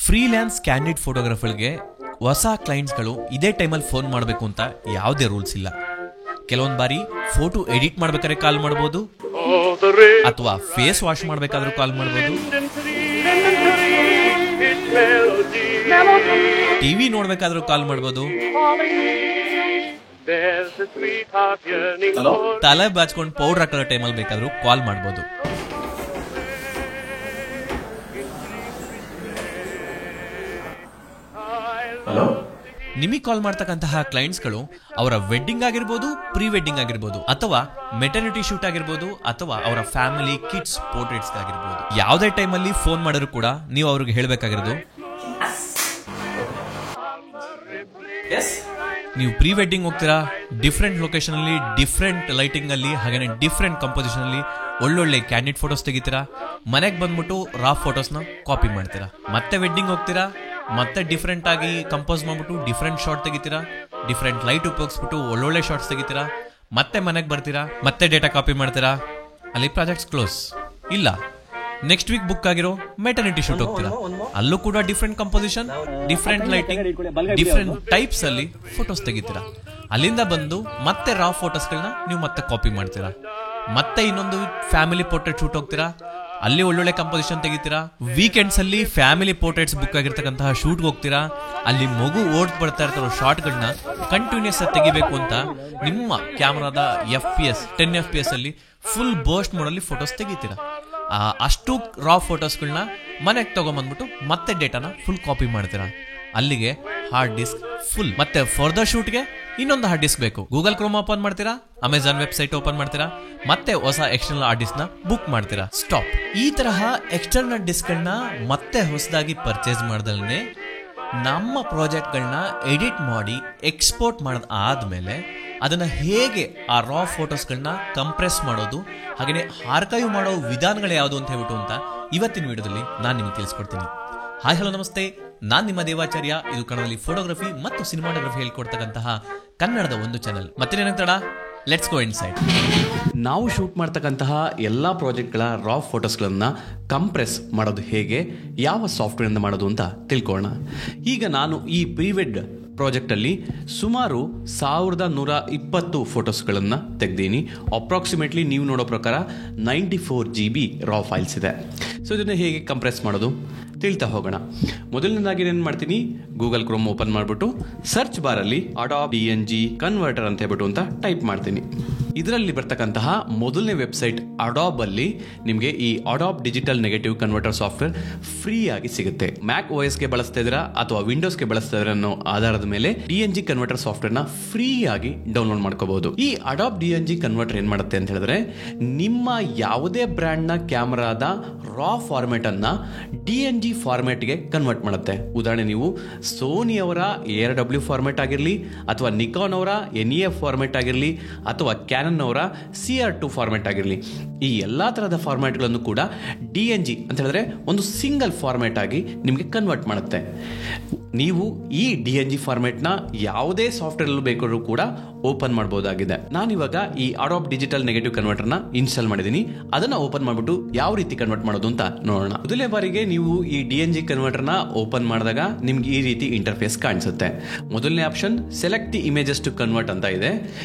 Freelance candid ಫೋಟೋಗ್ರಾಫರ್ಗೆ ಹೊಸ ಕ್ಲೈಂಟ್ಸ್ಗಳು ಇದೇ ಟೈಮಲ್ಲಿ ಫೋನ್ ಮಾಡಬೇಕು ಅಂತ ಯಾವುದೇ ರೂಲ್ಸ್ ಇಲ್ಲ. ಕೆಲವೊಂದು ಬಾರಿ ಫೋಟೋ ಎಡಿಟ್ ಮಾಡ್ಬೇಕಾದ್ರೆ ಕಾಲ್ ಮಾಡ್ಬೋದು, ಅಥವಾ ಫೇಸ್ ವಾಶ್ ಮಾಡ್ಬೇಕಾದ್ರೂ ಕಾಲ್ ಮಾಡ್ಬೋದು, ಟಿವಿ ನೋಡ್ಬೇಕಾದ್ರೂ ಕಾಲ್ ಮಾಡ್ಬೋದು, ತಲೆ ಬಾಚ್ಕೊಂಡು ಪೌಡರ್ ಹಾಕೋ ಟೈಮಲ್ಲಿ ಬೇಕಾದ್ರೂ ಕಾಲ್ ಮಾಡ್ಬೋದು. ನಿಮಗೆ ಕಾಲ್ ಮಾಡ್ತಕ್ಕಂತಹ ಕ್ಲೈಂಟ್ಸ್ಗಳು ಅವರ ವೆಡ್ಡಿಂಗ್ ಆಗಿರ್ಬೋದು, ಪ್ರೀ ವೆಡ್ಡಿಂಗ್ ಆಗಿರ್ಬೋದು, ಅಥವಾ ಮೆಟರ್ನಿಟಿ ಶೂಟ್ ಆಗಿರ್ಬೋದು, ಅಥವಾ ಅವರ ಫ್ಯಾಮಿಲಿ ಕಿಡ್ಸ್ ಪೋರ್ಟ್ರೇಟ್ಸ್ ಆಗಿರ್ಬೋದು. ಯಾವುದೇ ಟೈಮಲ್ಲಿ ಫೋನ್ ಮಾಡಿದ್ರು ಕೂಡ ನೀವು ಅವ್ರಿಗೆ ಹೇಳಬೇಕಾಗಿರೋದು, ನೀವು ಪ್ರೀ ವೆಡ್ಡಿಂಗ್ ಹೋಗ್ತೀರಾ, ಡಿಫ್ರೆಂಟ್ ಲೊಕೇಶನ್ ಅಲ್ಲಿ, ಡಿಫ್ರೆಂಟ್ ಲೈಟಿಂಗ್ ಅಲ್ಲಿ, ಹಾಗೆ ಡಿಫ್ರೆಂಟ್ ಕಂಪೋಸಿಷನ್ ಅಲ್ಲಿ ಒಳ್ಳೊಳ್ಳೆ ಕ್ಯಾಂಡಿಡ್ ಫೋಟೋಸ್ ತೆಗಿತೀರಾ. ಮನೆಗೆ ಬಂದ್ಬಿಟ್ಟು ರಾ ಫೋಟೋಸ್ನ ಕಾಪಿ ಮಾಡ್ತೀರಾ. ಮತ್ತೆ ವೆಡ್ಡಿಂಗ್ ಹೋಗ್ತೀರಾ, ಮತ್ತೆ ಡಿಫ್ರೆಂಟ್ ಆಗಿ ಕಂಪೋಸ್ ಮಾಡ್ಬಿಟ್ಟು ಡಿಫ್ರೆಂಟ್ ಶಾರ್ಟ್ ತೆಗಿತೀರಾ, ಡಿಫ್ರೆಂಟ್ ಲೈಟ್ ಉಪಯೋಗಿಸ್ಬಿಟ್ಟು ಒಳ್ಳೊಳ್ಳೆ ಶಾರ್ಟ್ಸ್ ತೆಗಿತೀರಾ. ಮತ್ತೆ ಮನೆಗೆ ಬರ್ತೀರಾ, ಮತ್ತೆ ಡೇಟಾ ಕಾಪಿ ಮಾಡ್ತೀರಾ, ಅಲ್ಲಿ ಪ್ರಾಜೆಕ್ಟ್ಸ್ ಕ್ಲೋಸ್. ಇಲ್ಲ, ನೆಕ್ಸ್ಟ್ ವೀಕ್ ಬುಕ್ ಆಗಿರೋ ಮೆಟರ್ನಿಟಿ ಶೂಟ್ ಹೋಗ್ತೀರಾ, ಅಲ್ಲೂ ಕೂಡ different composition, different lighting, different types ಅಲ್ಲಿ ಫೋಟೋಸ್ ತೆಗಿತೀರಾ. ಅಲ್ಲಿಂದ ಬಂದು ಮತ್ತೆ ರಾ ಫೋಟೋಸ್ಗಳನ್ನ ನೀವು ಮತ್ತೆ ಕಾಪಿ ಮಾಡ್ತೀರಾ. ಮತ್ತೆ ಇನ್ನೊಂದು ಫ್ಯಾಮಿಲಿ ಪೋರ್ಟ್ರೇಟ್ ಶೂಟ್ ಹೋಗ್ತೀರಾ, ಅಲ್ಲಿ ಒಳ್ಳೊಳ್ಳೆ ಕಂಪೋಸಿಷನ್ ತೆಗಿತೀರಾ. ವೀಕೆಂಡ್ಸ್ ಅಲ್ಲಿ ಫ್ಯಾಮಿಲಿ ಪೋರ್ಟ್ರೇಟ್ಸ್ ಬುಕ್ ಆಗಿರ್ತಕ್ಕಂತಹ ಶೂಟ್ ಹೋಗ್ತೀರಾ, ಅಲ್ಲಿ ಮಗು ಓಡ್ ಬರ್ತಾ ಇರ್ತಾರೋ ಶಾರ್ಟ್ಗಳನ್ನ ಕಂಟಿನ್ಯೂಸ್ ಆಗಿ ತೆಗಿಬೇಕು ಅಂತ ನಿಮ್ಮ ಕ್ಯಾಮ್ರಾದ FPS 10 FPS ಅಲ್ಲಿ ಫುಲ್ ಬರ್ಸ್ಟ್ ಮೋಡಲ್ಲಿ ಫೋಟೋಸ್ ತೆಗಿತೀರಾ. ಅಷ್ಟು ರಾ ಫೋಟೋಸ್ಗಳನ್ನ ಮನೆಗೆ ತಗೊಂಡ್ಬಂದ್ಬಿಟ್ಟು ಮತ್ತೆ ಡೇಟಾನ ಫುಲ್ ಕಾಪಿ ಮಾಡ್ತೀರಾ. ಅಲ್ಲಿಗೆ ಹಾರ್ಡ್ ಡಿಸ್ಕ್ ಫುಲ್. ಮತ್ತೆ ಫರ್ದರ್ ಶೂಟ್ಗೆ ಇನ್ನೊಂದು ಹಾರ್ಡ್ ಡಿಸ್ಕ್ ಬೇಕು. ಗೂಗಲ್ ಕ್ರೋಮ್ ಓಪನ್ ಮಾಡ್ತೀರಾ, ಅಮೆಜಾನ್ ವೆಬ್ಸೈಟ್ ಓಪನ್ ಮಾಡ್ತೀರಾ, ಮತ್ತೆ ಹೊಸ ಎಕ್ಸ್ಟರ್ನಲ್ ಹಾರ್ಡ್ ಡಿಸ್ಕ್ ನ ಬುಕ್ ಮಾಡ್ತೀರಾ. ಸ್ಟಾಪ್. ಈ ತರಹ ಎಕ್ಸ್ಟರ್ನಲ್ ಡಿಸ್ಕ್ ಗಳನ್ನ ಮತ್ತೆ ಹೊಸದಾಗಿ ಪರ್ಚೇಸ್ ಮಾಡ್ದಲ್ನೇ ನಮ್ಮ ಪ್ರಾಜೆಕ್ಟ್ಗಳನ್ನ ಎಡಿಟ್ ಮಾಡಿ ಎಕ್ಸ್ಪೋರ್ಟ್ ಮಾಡೋದು ಆದ್ಮೇಲೆ ಅದನ್ನ ಹೇಗೆ ಆ ರಾ ಫೋಟೋಸ್ಗಳನ್ನ ಕಂಪ್ರೆಸ್ ಮಾಡೋದು, ಹಾಗೆಯೇ ಆರ್ಕೈವ್ ಮಾಡೋ ವಿಧಾನಗಳು ಯಾವುದು ಅಂತ ಹೇಳ್ಬಿಟ್ಟು ಅಂತ ಇವತ್ತಿನ ವಿಡಿಯೋದಲ್ಲಿ ನಾನು ನಿಮಗೆ ತಿಳಿಸ್ಕೊಡ್ತೀನಿ. ಹಾಯ್ ಹಲೋ ನಮಸ್ತೆ, ನಾನು ನಿಮ್ಮ ದೇವಾಚಾರ್ಯ. ಇದು ಕನ್ನಡದಲ್ಲಿ ಫೋಟೋಗ್ರಫಿ ಮತ್ತು ಸಿನಿಮಾಟೋಗ್ರಫಿ ಹೇಳ್ಕೊಡ್ತಕ್ಕಂತಹ ಕನ್ನಡದ ಒಂದು ಚಾನಲ್. ಮತ್ತೇನೇನಂತ ತಡ, ಲೆಟ್ಸ್ ಗೋ ಇನ್ಸೈಡ್. ನಾವು ಶೂಟ್ ಮಾಡ್ತಕ್ಕಂತಹ ಎಲ್ಲ ಪ್ರಾಜೆಕ್ಟ್ಗಳ ರಾ ಫೋಟೋಸ್ಗಳನ್ನು ಕಂಪ್ರೆಸ್ ಮಾಡೋದು ಹೇಗೆ, ಯಾವ ಸಾಫ್ಟ್ವೇರಿಂದ ಮಾಡೋದು ಅಂತ ತಿಳ್ಕೊಳ್ಳೋಣ. ಈಗ ನಾನು ಈ ಪ್ರೀವೆಡ್ ಪ್ರಾಜೆಕ್ಟಲ್ಲಿ ಸುಮಾರು 1120 ಫೋಟೋಸ್ಗಳನ್ನು ತೆಗೆದೀನಿ. ಅಪ್ರಾಕ್ಸಿಮೇಟ್ಲಿ ನೀವು ನೋಡೋ ಪ್ರಕಾರ 94 GB ರಾ ಫೈಲ್ಸ್ ಇದೆ. ಸೊ ಇದನ್ನು ಹೇಗೆ ಕಂಪ್ರೆಸ್ ಮಾಡೋದು ತಿಳ್ತಾ ಹೋಗೋಣ. ಮೊದಲನೇದಾಗಿ ಏನು ಮಾಡ್ತೀನಿ, ಗೂಗಲ್ ಕ್ರೋಮ್ ಓಪನ್ ಮಾಡಿಬಿಟ್ಟು ಸರ್ಚ್ ಬಾರಲ್ಲಿ ಅಡಾಬ್ DNG ಕನ್ವರ್ಟರ್ ಅಂತ ಹೇಳ್ಬಿಟ್ಟು ಅಂತ ಟೈಪ್ ಮಾಡ್ತೀನಿ. ಇದರಲ್ಲಿ ಬರ್ತಕ್ಕಂತಹ ಮೊದಲನೇ ವೆಬ್ಸೈಟ್ ಅಡಾಬ್ ಅಲ್ಲಿ ನಿಮಗೆ ಈ Adobe digital negative converter software free ಆಗಿ ಸಿಗುತ್ತೆ. ಮ್ಯಾಕ್ OSಗೆ ಬಳಸ್ತಾ ಇದ್ದೀರಾ ಅಥವಾ ವಿಂಡೋಸ್ಗೆ ಬಳಸ್ತಾ ಇದ್ದೀರಾ ಅನ್ನೋ ಆಧಾರದ ಮೇಲೆ DNG ಕನ್ವರ್ಟರ್ ಸಾಫ್ಟ್ವೇರ್ನ ಫ್ರೀ ಆಗಿ ಡೌನ್ಲೋಡ್ ಮಾಡ್ಕೋಬಹುದು. ಈ ಅಡಾಬ್ DNG ಕನ್ವರ್ಟರ್ ಏನ್ ಮಾಡುತ್ತೆ ಅಂತ ಹೇಳಿದ್ರೆ, ನಿಮ್ಮ ಯಾವುದೇ ಬ್ರ್ಯಾಂಡ್ ನ ಕ್ಯಾಮರಾದ ರಾ ಫಾರ್ಮ್ಯಾಟ್ ಅನ್ನ DNG ಫಾರ್ಮ್ಯಾಟ್ಗೆ ಕನ್ವರ್ಟ್ ಮಾಡುತ್ತೆ. ಉದಾಹರಣೆ, ನೀವು ಸೋನಿ ಅವರ ARW ಫಾರ್ಮ್ಯಾಟ್ ಆಗಿರಲಿ, ಅಥವಾ ನಿಕಾನ್ ಅವರ NEF ಫಾರ್ಮ್ಯಾಟ್ ಆಗಿರಲಿ, ಅಥವಾ ಕ್ಯಾನನ್ ಅವರ CR2 ಫಾರ್ಮ್ಯಾಟ್ ಆಗಿರಲಿ, ಈ ಎಲ್ಲಾ ತರಹದ ಫಾರ್ಮ್ಯಾಟ್ಗಳನ್ನು ಕೂಡ DNG ಅಂತ ಹೇಳಿದ್ರೆ ಒಂದು ಸಿಂಗಲ್ ಫಾರ್ಮ್ಯಾಟ್ ಆಗಿ ನಿಮಗೆ ಕನ್ವರ್ಟ್ ಮಾಡುತ್ತೆ. ನೀವು ಈ DNG ಫಾರ್ಮ್ಯಾಟ್ನ ಯಾವುದೇ ಸಾಫ್ಟ್ವೇರ್ ಬೇಕಾದ್ರೂ ಕೂಡ ಓಪನ್ ಮಾಡಬಹುದಾಗಿದೆ. ನಾನಿವಾಗ ಈ ಅಡಾಬ್ ಡಿಜಿಟಲ್ ನೆಗೆಟಿವ್ ಕನ್ವರ್ಟರ್ನ ಇನ್ಸ್ಟಾಲ್ ಮಾಡಿದ್ದೀನಿ. ಅದನ್ನ ಓಪನ್ ಮಾಡಿಬಿಟ್ಟು ಯಾವ ರೀತಿ ಕನ್ವರ್ಟ್ ಮಾಡೋದು ಅಂತ ನೋಡೋಣ. ಮೊದಲನೇ ಬಾರಿಗೆ ನೀವು ಈ DNG ಕನ್ವರ್ಟರ್ನ ಓಪನ್ ಮಾಡಿದಾಗ ನಿಮ್ಗೆ ಈ ರೀತಿ ಇಂಟರ್ಫೇಸ್ ಕಾಣಿಸುತ್ತೆ. ಮೊದಲನೇ option select the images to convert ಅಂತ ಇದೆ.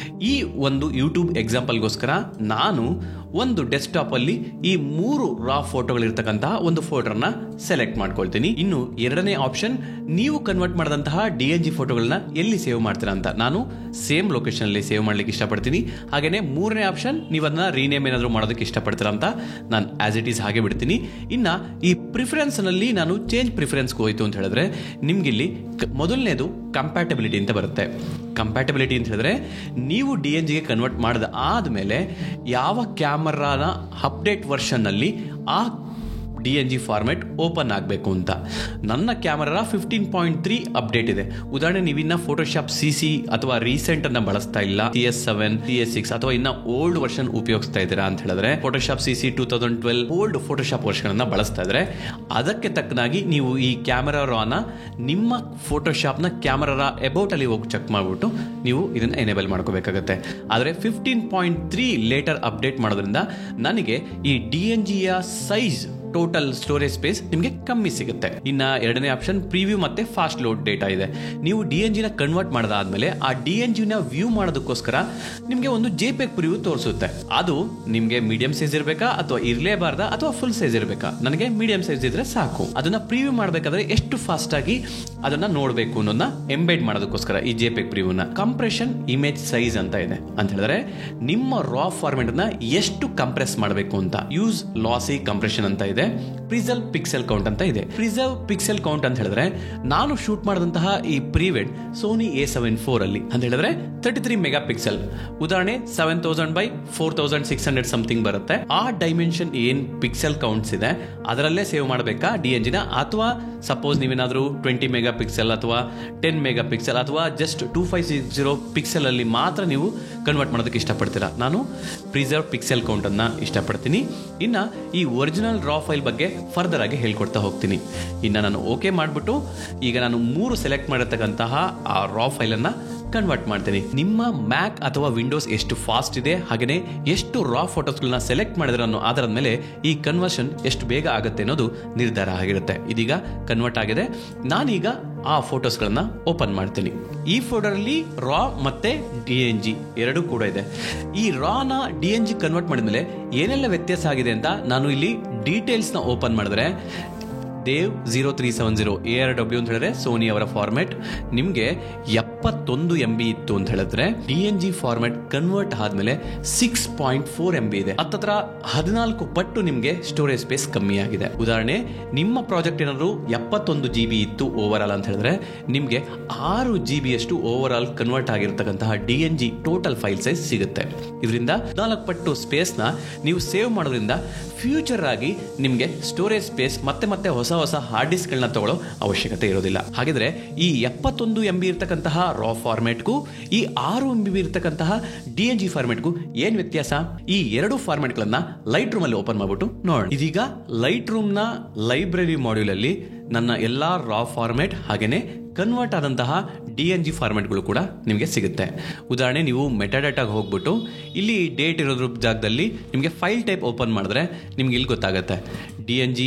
ಈ ಒಂದು ಯೂಟ್ಯೂಬ್ ಎಕ್ಸಾಂಪಲ್ಗೋಸ್ಕರ ನಾನು ಒಂದು ಡೆಸ್ಕ್ಟಾಪ್ ಅಲ್ಲಿ ಈ 3 ರಾ ಫೋಟೋಗಳಿರ್ತಕ್ಕಂತಹ ಒಂದು ಫೋಟೋನ ಸೆಲೆಕ್ಟ್ ಮಾಡ್ಕೊಳ್ತೀನಿ. ಇನ್ನು ಎರಡನೇ ಆಪ್ಷನ್, ನೀವು ಕನ್ವರ್ಟ್ ಮಾಡಿದಂತಹ DNG ಫೋಟೋಗಳನ್ನ ಎಲ್ಲಿ ಸೇವ್ ಮಾಡ್ತೀರಾ ಅಂತ. ನಾನು ಸೇಮ್ ಲೊಕೇಶನ್ ಅಲ್ಲಿ ಸೇವ್ ಮಾಡ್ಲಿಕ್ಕೆ ಇಷ್ಟಪಡ್ತೀನಿ. ಹಾಗೇನೆ ಮೂರನೇ ಆಪ್ಷನ್, ನೀವು ಅದನ್ನ ರೀನೇಮ್ ಏನಾದ್ರು ಮಾಡೋದಕ್ಕೆ ಇಷ್ಟಪಡ್ತೀರಾ ಅಂತ ನಾನು ಆಸ್ ಇಟ್ ಈಸ್ ಹಾಗೆ ಬಿಡ್ತೀನಿ. ಇನ್ನ ಈ ಪ್ರಿಫರೆನ್ಸ್ ನಲ್ಲಿ ನಾನು ಚೇಂಜ್ ಪ್ರಿಫರೆನ್ಸ್ ಹೋಯ್ತು ಅಂತ ಹೇಳಿದ್ರೆ, ನಿಮ್ಗೆ ಇಲ್ಲಿ ಮೊದಲನೇದು ಕಂಪ್ಯಾಟಬಿಲಿಟಿ ಅಂತ ಬರುತ್ತೆ. ಕಂಪ್ಯಾಟಬಿಲಿಟಿ ಅಂತ ಹೇಳಿದ್ರೆ, ನೀವು DNGಗೆ ಕನ್ವರ್ಟ್ ಮಾಡಿದ ಆದ್ಮೇಲೆ ಯಾವ ಕ್ಯಾಮರಾನ ಅಪ್ಡೇಟ್ ವರ್ಷನ್ ನಲ್ಲಿ ಆ DNG ಫಾರ್ಮ್ಯಾಟ್ ಓಪನ್ ಆಗಬೇಕು ಅಂತ. ನನ್ನ ಕ್ಯಾಮರಾ 15.3 ಅಪ್ಡೇಟ್ ಇದೆ. ಉದಾಹರಣೆ, ನೀವಿನ್ನ ಫೋಟೋಶಾಪ್ CC ಅಥವಾ ರೀಸೆಂಟ್ ಅನ್ನ ಬಳಸ್ತಾ ಇಲ್ಲ, CS7 CS6 ಅಥವಾ ಇನ್ನ ಓಲ್ಡ್ ವರ್ಷನ್ ಉಪಯೋಗಿಸ್ತಾ ಇದ್ದೀರಾ ಅಂತ ಹೇಳಿದ್ರೆ, Photoshop CC 2012 old Photoshop version ಅನ್ನ ಬಳಸ್ತಾ ಇದ್ರೆ, ಅದಕ್ಕೆ ತಕ್ಕನಾಗಿ ನೀವು ಈ ಕ್ಯಾಮರಾ ರಾನ ನಿಮ್ಮ ಫೋಟೋಶಾಪ್ ನ ಕ್ಯಾಮರಾ ಅಬೌಟ್ ಅಲ್ಲಿ ಹೋಗಿ ಚೆಕ್ ಮಾಡ್ಬಿಟ್ಟು ನೀವು ಇದನ್ನ ಎನೇಬಲ್ ಮಾಡ್ಕೋಬೇಕಾಗುತ್ತೆ. ಆದ್ರೆ 15.3 ಲೇಟರ್ ಅಪ್ಡೇಟ್ ಮಾಡೋದ್ರಿಂದ ನನಗೆ ಈ DNGಯ ಸೈಜ್ ಟೋಟಲ್ ಸ್ಟೋರೇಜ್ ಸ್ಪೇಸ್ ನಿಮಗೆ ಕಮ್ಮಿ ಸಿಗುತ್ತೆ. ಇನ್ನ ಎರಡನೇ ಆಪ್ಷನ್ ಪ್ರಿವ್ಯೂ ಮತ್ತೆ ಫಾಸ್ಟ್ ಲೋಡ್ ಡೇಟಾ ಇದೆ. ನೀವು DNG ನ ಕನ್ವರ್ಟ್ ಮಾಡದಾದ್ಮೇಲೆ ಆ DNG ನ ವ್ಯೂ ಮಾಡೋದಕ್ಕೋಸ್ಕರ ನಿಮಗೆ ಒಂದು JPEG ಪ್ರಿವ್ಯೂ ತೋರಿಸುತ್ತೆ. ಅದು ನಿಮಗೆ ಮೀಡಿಯಂ ಸೈಜ್ ಇರಬೇಕಾ ಅಥವಾ ಇರಲೇಬಾರ್ದಾ ಅಥವಾ ಫುಲ್ ಸೈಜ್ ಇರಬೇಕಾ? ನನಗೆ ಮೀಡಿಯಂ ಸೈಜ್ ಇದ್ರೆ ಸಾಕು. ಅದನ್ನ ಪ್ರಿವ್ಯೂ ಮಾಡಬೇಕಾದ್ರೆ ಎಷ್ಟು ಫಾಸ್ಟ್ ಆಗಿ ಅದನ್ನ ನೋಡಬೇಕು ಅನ್ನೋದನ್ನ ಎಂಬೆಡ್ ಮಾಡೋದಕ್ಕೋಸ್ಕರ ಈ JPEG ಪ್ರಿವ್ಯೂನ ಕಂಪ್ರೆಷನ್ ಇಮೇಜ್ ಸೈಜ್ ಅಂತ ಇದೆ. ಅಂತ ಹೇಳಿದ್ರೆ ನಿಮ್ಮ ರಾ ಫಾರ್ಮೆಟ್ ನ ಎಷ್ಟು ಕಂಪ್ರೆಸ್ ಮಾಡಬೇಕು ಅಂತ. ಯೂಸ್ ಲಾಸಿ ಕಂಪ್ರೆಷನ್ ಅಂತ ಇದೆ. ಪ್ರಿಸರ್ವ್ ಪಿಕ್ಸೆಲ್ ಕೌಂಟ್ ಅಂತ ಇದೆ. ಪ್ರಿಸರ್ವ್ ಪಿಕ್ಸೆಲ್ ಕೌಂಟ್ ಅಂತ ಹೇಳಿದ್ರೆ ನಾನು ಶೂಟ್ ಮಾಡಿದಂತಹ ಈ ಪ್ರಿವೆಡ್ ಸೋನಿ A7 IV ಅಲ್ಲಿ ಅಂತ ಹೇಳಿದ್ರೆ 33 ಮೆಗಾ ಪಿಕ್ಸೆಲ್, ಉದಾಹರಣೆ 7000x4600 ಸಮಥಿಂಗ್ ಬರುತ್ತೆ. ಆ ಡೈಮೆನ್ಷನ್ ಏನ್ ಪಿಕ್ಸೆಲ್ ಕೌಂಟ್ಸ್ ಇದೆ ಅದರಲ್ಲೇ ಸೇವ್ ಮಾಡಬೇಕಾ DNG ನ, ಅಥವಾ ಸಪೋಸ್ ನೀವೇನಾದ್ರೂ 20 ಮೆಗಾ ಪಿಕ್ಸೆಲ್ ಅಥವಾ 10 ಮೆಗಾ ಪಿಕ್ಸೆಲ್ ಅಥವಾ ಜಸ್ಟ್ 2560 ಪಿಕ್ಸೆಲ್ ಅಲ್ಲಿ ಮಾತ್ರ ನೀವು ಕನ್ವರ್ಟ್ ಮಾಡೋದಕ್ಕೆ ಇಷ್ಟಪಡ್ತೀರಾ? ನಾನು ಪ್ರಿಸರ್ವ್ ಪಿಕ್ಸೆಲ್ ಕೌಂಟ್ ಅನ್ನ ಇಷ್ಟಪಡ್ತೀನಿ. ಇನ್ನ ಈ ಒರಿಜಿನಲ್ ರಾ ಫೈಲ್ ಬಗ್ಗೆ ಫರ್ದರ್ ಆಗಿ ಹೇಳ್ಕೊಡ್ತಾ ಹೋಗ್ತೀನಿ. ಇನ್ನ ನಾನು ಓಕೆ ಮಾಡ್ಬಿಟ್ಟು ಈಗ ನಾನು 3 ಸೆಲೆಕ್ಟ್ ಮಾಡಿರ್ತಕ್ಕಂತಹ ಆ ರಾ ಫೈಲ್ ಅನ್ನ ಕನ್ವರ್ಟ್ ಮಾಡ್ತೀನಿ. ನಿಮ್ಮ ಮ್ಯಾಕ್ ಅಥವಾ ವಿಂಡೋಸ್ ಎಷ್ಟು ಫಾಸ್ಟ್ ಇದೆ ಹಾಗೇನೆ ಎಷ್ಟು ರಾ ಫೋಟೋಸ್ಗಳನ್ನ ಸೆಲೆಕ್ಟ್ ಮಾಡಿದ್ರೆ ಅನ್ನೋ ಆಧಾರದ ಮೇಲೆ ಈ ಕನ್ವರ್ಷನ್ ಎಷ್ಟು ಬೇಗ ಆಗುತ್ತೆ ಅನ್ನೋದು ನಿರ್ಧಾರ ಆಗಿರುತ್ತೆ. ಇದೀಗ ಕನ್ವರ್ಟ್ ಆಗಿದೆ. ನಾನೀಗ ಆ ಫೋಟೋಸ್ಗಳನ್ನ ಓಪನ್ ಮಾಡ್ತೀನಿ. ಈ ಫೋಲ್ಡರ್ ಅಲ್ಲಿ ರಾ ಮತ್ತೆ DNG ಎರಡೂ ಕೂಡ ಇದೆ. ಈ ರಾನ DNG ಕನ್ವರ್ಟ್ ಮಾಡಿದ್ಮೇಲೆ ಏನೆಲ್ಲ ವ್ಯತ್ಯಾಸ ಆಗಿದೆ ಅಂತ ನಾನು ಇಲ್ಲಿ ಡೀಟೇಲ್ಸ್ ನ ಓಪನ್ ಮಾಡಿದ್ರೆ ದೇವ್ 0370 ARW ಅಂತ ಹೇಳಿದ್ರೆ ಸೋನಿ ಅವರ ಫಾರ್ಮೆಟ್ ನಿಮ್ಗೆ 71 MB ಇತ್ತು ಅಂತ ಹೇಳಿದ್ರೆ DNG ಫಾರ್ಮೆಟ್ ಕನ್ವರ್ಟ್ ಆದ್ಮೇಲೆ 6.4 MB ಇದೆ. ಹತ್ತತ್ರ 14 ಪಟ್ಟು ನಿಮ್ಗೆ ಸ್ಟೋರೇಜ್ ಸ್ಪೇಸ್ ಕಮ್ಮಿ ಆಗಿದೆ. ಉದಾಹರಣೆ ನಿಮ್ಮ ಪ್ರಾಜೆಕ್ಟ್ ಏನಾದ್ರು 71 GB ಇತ್ತು ಓವರ್ ಆಲ್ ಅಂತ ಹೇಳಿದ್ರೆ ನಿಮ್ಗೆ 6 GB ಅಷ್ಟು ಓವರ್ ಆಲ್ ಕನ್ವರ್ಟ್ ಆಗಿರ್ತಕ್ಕಂತಹ DNG ಟೋಟಲ್ ಫೈಲ್ ಸೈಜ್ ಸಿಗುತ್ತೆ. ಇದರಿಂದ 4 ಪಟ್ಟು ಸ್ಪೇಸ್ ನ ನೀವು ಸೇವ್ ಮಾಡೋದ್ರಿಂದ ಫ್ಯೂಚರ್ ಆಗಿ ನಿಮ್ಗೆ ಸ್ಟೋರೇಜ್ ಸ್ಪೇಸ್ ಮತ್ತೆ ಹೊಸ ಹಾರ್ಡ್ ಡಿಸ್ಕ್ ಗಳನ್ನ ತಗೊಳ್ಳೋ ಅವಶ್ಯಕತೆ ಇರೋದಿಲ್ಲ. ಹಾಗಿದ್ರೆ ಈ 71 MB ಇರತಕ್ಕಂತಹ ರಾ ಫಾರ್ಮೆಟ್ಗೂ ಈ 6 MB ಇರತಕ್ಕಂತಹ DNG ಫಾರ್ಮೆಟ್ಗೂ ಏನ್ ವ್ಯತ್ಯಾಸ? ಈ ಎರಡು ಫಾರ್ಮೆಟ್ ಗಳನ್ನ ಲೈಟ್ ರೂಮ್ ಅಲ್ಲಿ ಓಪನ್ ಮಾಡ್ಬಿಟ್ಟು ನೋಡೋಣ. ಇದೀಗ ಲೈಟ್ ರೂಮ್ ನ ಲೈಬ್ರರಿ ಮಾಡ್ಯೂಲ್ ಅಲ್ಲಿ ನನ್ನ ಎಲ್ಲಾ ರಾ ಫಾರ್ಮೆಟ್ ಹಾಗೇನೆ ಕನ್ವರ್ಟ್ ಆದಂತಹ DNG ಫಾರ್ಮೆಟ್ಗಳು ಕೂಡ ನಿಮಗೆ ಸಿಗುತ್ತೆ. ಉದಾಹರಣೆ ನೀವು ಮೆಟಾಡಾಟಾಗೆ ಹೋಗ್ಬಿಟ್ಟು ಇಲ್ಲಿ ಡೇಟ್ ಇರೋದ್ರ ಜಾಗದಲ್ಲಿ ನಿಮಗೆ ಫೈಲ್ ಟೈಪ್ ಓಪನ್ ಮಾಡಿದ್ರೆ ನಿಮ್ಗೆ ಇಲ್ಲಿ ಗೊತ್ತಾಗುತ್ತೆ DNG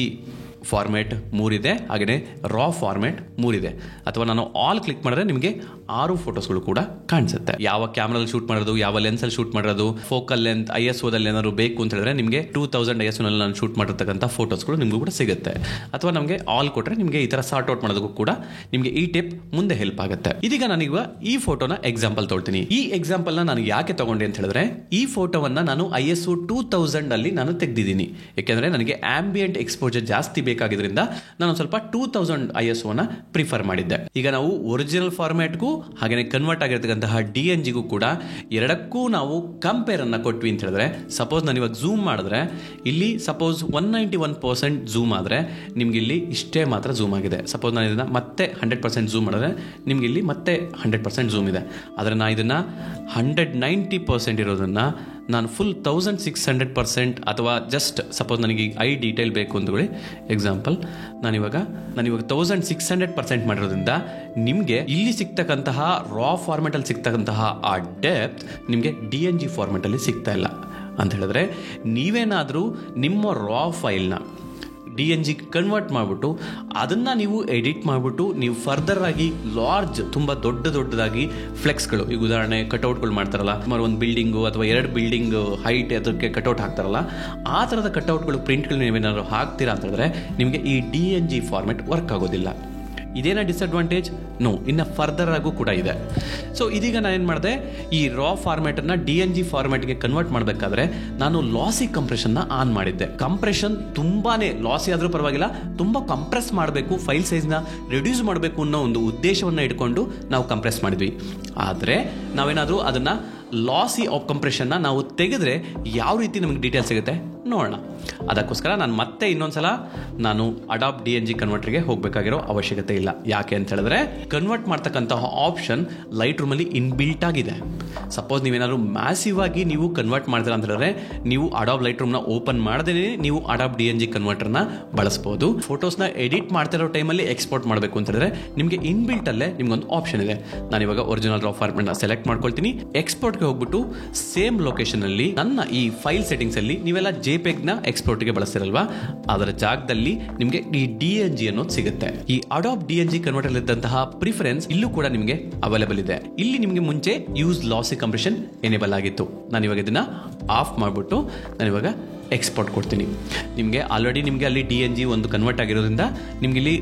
ಫಾರ್ಮೆಟ್ 3 ಇದೆ, ಹಾಗೆಯೇ ರಾ ಫಾರ್ಮೆಟ್ 3 ಇದೆ. ಅಥವಾ ನಾನು ಆಲ್ ಕ್ಲಿಕ್ ಮಾಡಿದ್ರೆ ನಿಮಗೆ 6 ಫೋಟೋಸ್ಗಳು ಕೂಡ ಕಾಣಿಸುತ್ತೆ. ಯಾವ ಕ್ಯಾಮ್ರಲ್ಲಿ ಶೂಟ್ ಮಾಡೋದು, ಯಾವ ಲೆನ್ಸಲ್ಲಿ ಶೂಟ್ ಮಾಡೋದು, ಫೋಕಲ್ ಲೆಂತ್ ISOದಲ್ಲಿ ಏನಾದ್ರು ಬೇಕು ಅಂತ ಹೇಳಿದ್ರೆ ನಿಮಗೆ 2000 ISOನಲ್ಲಿ ನಾನು ಶೂಟ್ ಮಾಡಿರ್ತಕ್ಕಂಥ ಫೋಟೋಸ್ಗಳು ನಿಮಗೂ ಕೂಡ ಸಿಗುತ್ತೆ. ಅಥವಾ ನಮಗೆ ಆಲ್ ಕೊಟ್ಟರೆ ನಿಮಗೆ ಈ ಥರ ಸಾರ್ಟ್ ಔಟ್ ಮಾಡೋದಕ್ಕೂ ಕೂಡ ನಿಮಗೆ ಈ ಟಿಪ್ ಮುಂದೆ ಹೆಲ್ಪ್ ಆಗುತ್ತೆ. ಇದೀಗ ನಾನೀಗ ಈ ಫೋಟೋನ ಎಕ್ಸಾಂಪಲ್ ತೊಳ್ತೀನಿ. ಈ ಎಕ್ಸಾಂಪಲ್ನ ನಾನು ಯಾಕೆ ತಗೊಂಡೆ ಅಂತ ಹೇಳಿದ್ರೆ ಈ ಫೋಟೋವನ್ನ ನಾನು ISO 2000 ಅಲ್ಲಿ ನಾನು ತೆಗೆದಿದ್ದೀನಿ. ಯಾಕೆಂದ್ರೆ ನನಗೆ ಆಂಬಿಯಂಟ್ ಎಕ್ಸ್ಪೋಜರ್ ಜಾಸ್ತಿ ಬೇಕಾಗಿದ್ರಿಂದ ನಾನು ಸ್ವಲ್ಪ 2000 ISO ನ ಪ್ರಿಫರ್ ಮಾಡಿದ್ದೆ. ಈಗ ನಾವು ಒರಿಜಿನಲ್ ಫಾರ್ಮ್ಯಾಟ್ಗೂ ಹಾಗೆ ಕನ್ವರ್ಟ್ ಆಗಿರ್ತಕ್ಕಂತಹ DNGಗೂ ಕೂಡ ಎರಡಕ್ಕೂ ನಾವು ಕಂಪೇರ್ ಅನ್ನ ಕೊಟ್ವಿ ಅಂತ ಹೇಳಿದ್ರೆ ಸಪೋಸ್ ನಾನು ಇವಾಗ ಝೂಮ್ ಮಾಡಿದ್ರೆ ಇಲ್ಲಿ ಸಪೋಸ್ 191% ಝೂಮ್ ಆದ್ರೆ ನಿಮ್ಗೆ ಇಲ್ಲಿ ಇಷ್ಟೇ ಮಾತ್ರ ಝೂಮ್ ಆಗಿದೆ. ಸಪೋಸ್ ನಾನು ಇದನ್ನ ಮತ್ತೆ 100% ಝೂಮ್ ಮಾಡಿದ್ರೆ ನಿಮ್ಗೆ ಇಲ್ಲಿ ಮತ್ತೆ 100% ಝೂಮ್ ಇದೆ. ಆದರೆ ನಾನು ಇದನ್ನ 190% ಇರೋದನ್ನ ನಾನು ಫುಲ್ 1600% ಅಥವಾ ಜಸ್ಟ್ ಸಪೋಸ್ ನನಗೆ ಐ ಡೀಟೇಲ್ ಬೇಕು ಅಂದ್ಕೊಳ್ಳಿ ಎಕ್ಸಾಂಪಲ್ ನಾನಿವಾಗ 1600% ಮಾಡಿರೋದ್ರಿಂದ ನಿಮಗೆ ಇಲ್ಲಿ ಸಿಗ್ತಕ್ಕಂತಹ ರಾ ಫಾರ್ಮೆಟ್ ಅಲ್ಲಿ ಸಿಗ್ತಕ್ಕಂತಹ ಆ ಡೆಪ್ತ್ ನಿಮಗೆ DNG ಫಾರ್ಮೆಟ್ ಅಲ್ಲಿ ಸಿಗ್ತಾ ಇಲ್ಲ. ಅಂತ ಹೇಳಿದ್ರೆ ನೀವೇನಾದರೂ ನಿಮ್ಮ ರಾ ಫೈಲ್ನ DNG ಕನ್ವರ್ಟ್ ಮಾಡಿಬಿಟ್ಟು ಅದನ್ನು ನೀವು ಎಡಿಟ್ ಮಾಡಿಬಿಟ್ಟು ನೀವು ಫರ್ದರ್ ಆಗಿ ಲಾರ್ಜ್ ತುಂಬ ದೊಡ್ಡದಾಗಿ ಫ್ಲೆಕ್ಸ್ಗಳು, ಈಗ ಉದಾಹರಣೆ ಕಟೌಟ್ಗಳು ಮಾಡ್ತಾರಲ್ಲ, ಸುಮಾರು ಒಂದು ಬಿಲ್ಡಿಂಗು ಅಥವಾ 2 ಬಿಲ್ಡಿಂಗ್ ಹೈಟ್ ಅದಕ್ಕೆ ಕಟೌಟ್ ಹಾಕ್ತಾರಲ್ಲ, ಆ ಥರದ ಕಟೌಟ್ಗಳು ಪ್ರಿಂಟ್ಗಳು ನೀವೇನಾದ್ರು ಹಾಕ್ತೀರಾ ಅಂತ ಹೇಳಿದ್ರೆ ನಿಮಗೆ ಈ DNG ಫಾರ್ಮೆಟ್ ವರ್ಕ್ ಆಗೋದಿಲ್ಲ. ಇದೇನ ಡಿಸ್ಅಡ್ವಾಂಟೇಜ್? ನೋ, ಇನ್ನು ಫರ್ದರ್ ಆಗು ಕೂಡ ಇದೆ. ಸೊ ಇದೀಗ ನಾನು ಏನು ಮಾಡಿದೆ, ಈ ರಾ ಫಾರ್ಮ್ಯಾಟನ್ನು DNG ಫಾರ್ಮ್ಯಾಟ್ಗೆ ಕನ್ವರ್ಟ್ ಮಾಡಬೇಕಾದ್ರೆ ನಾನು ಲಾಸಿ ಕಂಪ್ರೆಷನ್ನ ಆನ್ ಮಾಡಿದ್ದೆ. ಕಂಪ್ರೆಷನ್ ತುಂಬಾನೇ ಲಾಸಿ ಆದರೂ ಪರವಾಗಿಲ್ಲ, ತುಂಬ ಕಂಪ್ರೆಸ್ ಮಾಡಬೇಕು, ಫೈಲ್ ಸೈಜ್ನ ರಿಡ್ಯೂಸ್ ಮಾಡಬೇಕು ಅನ್ನೋ ಒಂದು ಉದ್ದೇಶವನ್ನು ಇಟ್ಕೊಂಡು ನಾವು ಕಂಪ್ರೆಸ್ ಮಾಡಿದ್ವಿ. ಆದರೆ ನಾವೇನಾದರೂ ಅದನ್ನು ಲಾಸಿ ಆಫ್ ಕಂಪ್ರೆಷನ್ನ ನಾವು ತೆಗೆದ್ರೆ ಯಾವ ರೀತಿ ನಮಗೆ ಡೀಟೇಲ್ಸ್ ಸಿಗುತ್ತೆ ನೋಡೋಣ. ಅದಕ್ಕೋಸ್ಕರ ನಾನು ಮತ್ತೆ ಇನ್ನೊಂದ್ಸಲ ನಾನು ಅಡಾಪ್ DNG ಕನ್ವರ್ಟರ್ಗೆ ಹೋಗಬೇಕಾಗಿರೋ ಅವಶ್ಯಕತೆ ಇಲ್ಲ. ಯಾಕೆ ಅಂತ ಹೇಳಿದ್ರೆ ಕನ್ವರ್ಟ್ ಮಾಡ್ತಕ್ಕಂತಹ ಆಪ್ಷನ್ ಲೈಟ್ ರೂಮಲ್ಲಿ ಇನ್ಬಿಲ್ಟ್ ಆಗಿದೆ. ಸಪೋಸ್ ನೀವೇನಾದ್ರು ಮ್ಯಾಸಿವ್ ಆಗಿ ನೀವು ಕನ್ವರ್ಟ್ ಮಾಡ್ತೀರಾ ಅಂತ ಹೇಳಿದ್ರೆ ನೀವು ಅಡಾಪ್ ಲೈಟ್ ರೂಮ್ನ ಓಪನ್ ಮಾಡದೇ ನೀವು ಅಡಾಪ್ DNG ಕನ್ವರ್ಟರ್ನ ಬಳಸಬಹುದು. ಫೋಟೋಸ್ನ ಎಡಿಟ್ ಮಾಡ್ತಿರೋ ಟೈಮಲ್ಲಿ ಎಕ್ಸ್ಪೋರ್ಟ್ ಮಾಡಬೇಕು ಅಂತ ಹೇಳಿದ್ರೆ ನಿಮಗೆ ಇನ್ಬಿಲ್ಟ್ ಅಲ್ಲೇ ನಿಮ್ಗೊಂದು ಆಪ್ಷನ್ ಇದೆ. ನಾನು ಇವಾಗ ಒರಿಜಿನಲ್ ರಾ ಫಾರ್ಮೆಟ್ನ ಸೆಲೆಕ್ಟ್ ಮಾಡ್ಕೊಳ್ತೀನಿ. ಎಕ್ಸ್ಪೋರ್ಟ್ಗೆ ಹೋಗ್ಬಿಟ್ಟು ಸೇಮ್ ಲೊಕೇಶನ್ ಅಲ್ಲಿ ನನ್ನ ಈ ಫೈಲ್ ಸೆಟ್ಟಿಂಗ್ಸ್ ಅಲ್ಲಿ ನೀವೆಲ್ಲ JPEG ನ ಎಕ್ಸ್ಪೋರ್ಟ್ ಎಕ್ಸ್ಪೋರ್ಟ್ಗೆ ಬಳಸ್ತಿರಲ್ವಾ ಅದರ ಜಾಗದಲ್ಲಿ ನಿಮಗೆ ಈ DNG ಅನ್ನೋದು ಸಿಗುತ್ತೆ. ಈ ಅಡಾಬ್ DNG ಕನ್ವರ್ಟರ್ ಇದ್ದಂತಹ ಪ್ರಿಫರೆನ್ಸ್ ಇಲ್ಲೂ ಕೂಡ ನಿಮಗೆ ಅವೈಲೇಬಲ್ ಇದೆ. ಇಲ್ಲಿ ನಿಮಗೆ ಮುಂಚೆ ಯೂಸ್ ಲಾಸಿ ಕಂಪ್ರೆಷನ್ ಎನೇಬಲ್ ಆಗಿತ್ತು. ನಾನು ಇವಾಗ ಇದನ್ನ ಆಫ್ ಮಾಡಿಬಿಟ್ಟು ನಾನಿವಾಗ ಎಕ್ಸ್ಪೋರ್ಟ್ ಕೊಡ್ತೀನಿ. ನಿಮಗೆ ಆಲ್ರೆಡಿ ನಿಮಗೆ ಅಲ್ಲಿ DNG ಒಂದು ಕನ್ವರ್ಟ್ ಆಗಿರೋದ್ರಿಂದ ನಿಮ್ಗೆ ಇಲ್ಲಿ